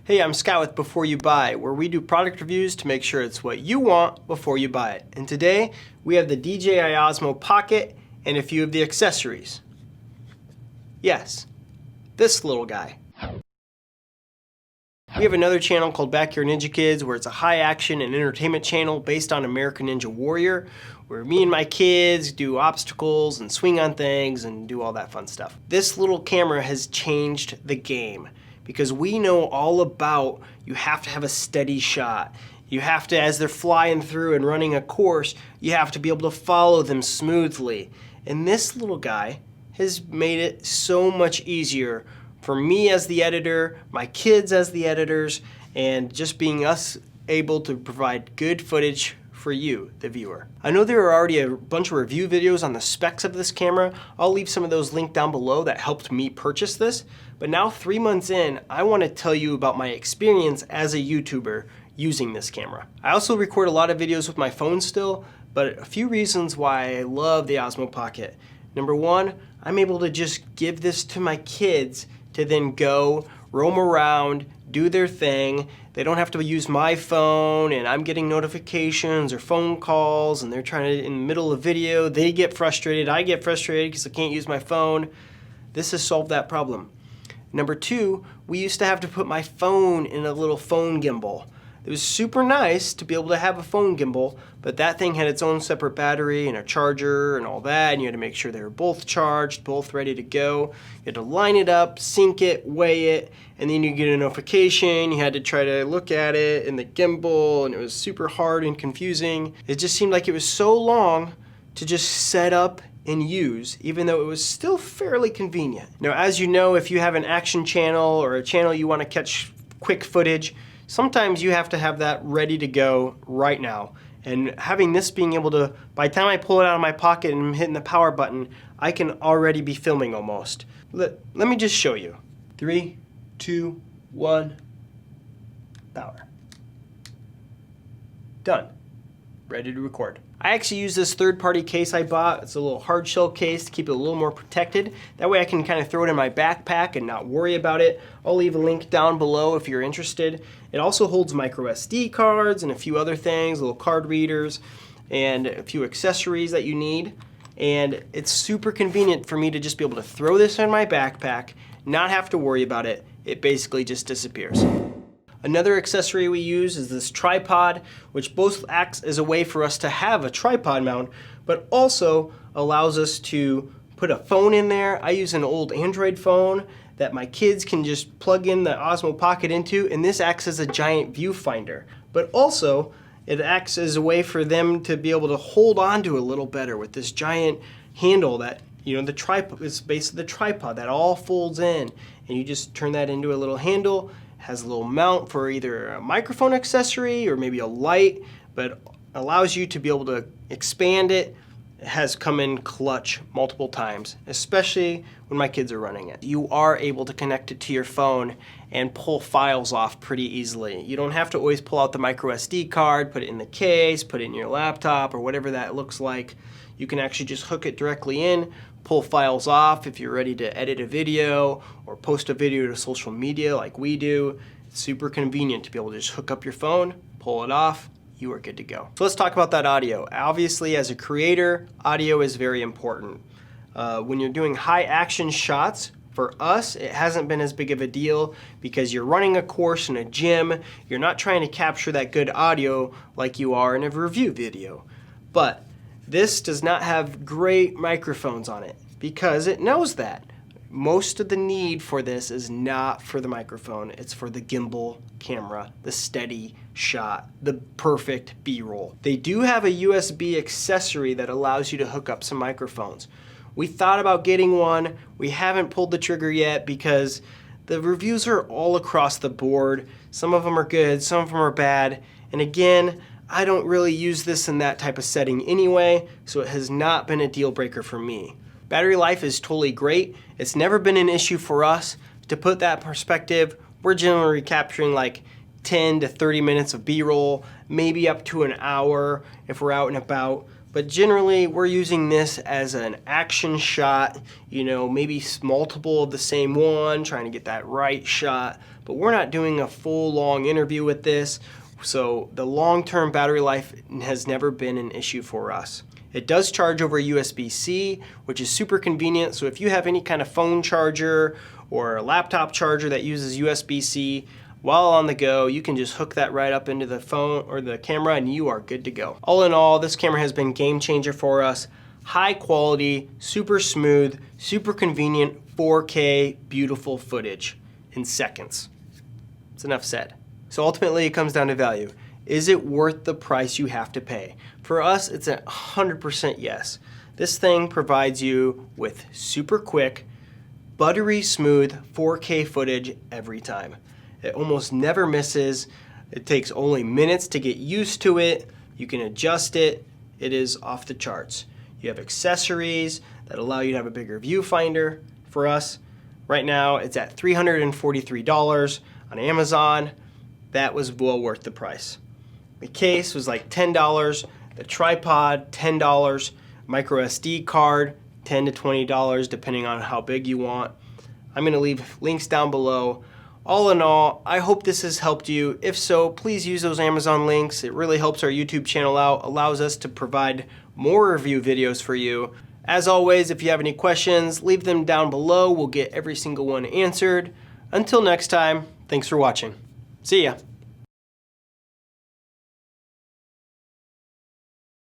Hey, I'm Scott with Before You Buy, where we do product reviews to make sure it's what you want before you buy it. And today, we have the DJI Osmo Pocket and a few of the accessories. Yes, this little guy. We have another channel called Backyard Ninja Kids, where it's a high action and entertainment channel based on American Ninja Warrior, where me and my kids do obstacles and swing on things and do all that fun stuff. This little camera has changed the game, because we know all about you have to have a steady shot. You have to, as they're flying through and running a course, you have to be able to follow them smoothly. And this little guy has made it so much easier for me as the editor, my kids as the editors, and just being us able to provide good footage for you, the viewer. I know there are already a bunch of review videos on the specs of this camera. I'll leave some of those linked down below that helped me purchase this. But now 3 months in, I want to tell you about my experience as a YouTuber using this camera. I also record a lot of videos with my phone still, but a few reasons why I love the Osmo Pocket. Number one, I'm able to just give this to my kids to then go roam around, do their thing. They don't have to use my phone and I'm getting notifications or phone calls and they're trying to, in the middle of video, they get frustrated, I get frustrated because I can't use my phone. This has solved that problem. Number two, we used to have to put my phone in a little phone gimbal. It was super nice to be able to have a phone gimbal, but that thing had its own separate battery and a charger and all that, and you had to make sure they were both charged, both ready to go. You had to line it up, sync it, weigh it, and then you get a notification. You had to try to look at it in the gimbal, and it was super hard and confusing. It just seemed like it was so long to just set up and use, even though it was still fairly convenient. Now, as you know, if you have an action channel or a channel you want to catch quick footage, sometimes you have to have that ready to go right now. And having this being able to, by the time I pull it out of my pocket and I'm hitting the power button, I can already be filming almost. Let me just show you. 3, 2, 1, power. Done. Ready to record. I actually use this third-party case I bought. It's a little hard shell case to keep it a little more protected. That way I can kind of throw it in my backpack and not worry about it. I'll leave a link down below if you're interested. It also holds micro SD cards and a few other things, little card readers, and a few accessories that you need. And it's super convenient for me to just be able to throw this in my backpack, not have to worry about it. It basically just disappears. Another accessory we use is this tripod, which both acts as a way for us to have a tripod mount, but also allows us to put a phone in there. I use an old Android phone that my kids can just plug in the Osmo Pocket into, and this acts as a giant viewfinder. But also, it acts as a way for them to be able to hold on to a little better with this giant handle that, you know, the tripod is basically the tripod that all folds in, and you just turn that into a little handle. Has a little mount for either a microphone accessory or maybe a light, but allows you to be able to expand it. It has come in clutch multiple times, especially when my kids are running it. You are able to connect it to your phone and pull files off pretty easily. You don't have to always pull out the micro SD card, put it in the case, put it in your laptop or whatever that looks like. You can actually just hook it directly in, pull files off if you're ready to edit a video or post a video to social media like we do. It's super convenient to be able to just hook up your phone, pull it off, you are good to go. So let's talk about that audio. Obviously, as a creator, audio is very important. When you're doing high action shots, for us, it hasn't been as big of a deal because you're running a course in a gym. You're not trying to capture that good audio like you are in a review video. But this does not have great microphones on it because it knows that. Most of the need for this is not for the microphone, it's for the gimbal camera, the steady shot, the perfect B-roll. They do have a USB accessory that allows you to hook up some microphones. We thought about getting one. We haven't pulled the trigger yet because the reviews are all across the board. Some of them are good, some of them are bad. And again, I don't really use this in that type of setting anyway, so it has not been a deal breaker for me. Battery life is totally great. It's never been an issue for us. To put that in perspective, we're generally capturing like 10 to 30 minutes of B-roll, maybe up to an hour if we're out and about. But generally, we're using this as an action shot, you know, maybe multiple of the same one, trying to get that right shot. But we're not doing a full long interview with this, so the long-term battery life has never been an issue for us. It does charge over USB-C, which is super convenient. So if you have any kind of phone charger or a laptop charger that uses USB-C, while on the go, you can just hook that right up into the phone or the camera and you are good to go. All in all, this camera has been a game changer for us. High quality, super smooth, super convenient, 4K, beautiful footage in seconds. It's enough said. So ultimately it comes down to value. Is it worth the price you have to pay? For us, it's a 100% yes. This thing provides you with super quick, buttery smooth 4K footage every time. It almost never misses. It takes only minutes to get used to it. You can adjust it. It is off the charts. You have accessories that allow you to have a bigger viewfinder. For us, right now, it's at $343 on Amazon. That was well worth the price. The case was like $10, the tripod, $10, micro SD card, $10 to $20, depending on how big you want. I'm gonna leave links down below. All in all, I hope this has helped you. If so, please use those Amazon links. It really helps our YouTube channel out, allows us to provide more review videos for you. As always, if you have any questions, leave them down below. We'll get every single one answered. Until next time, thanks for watching. See ya.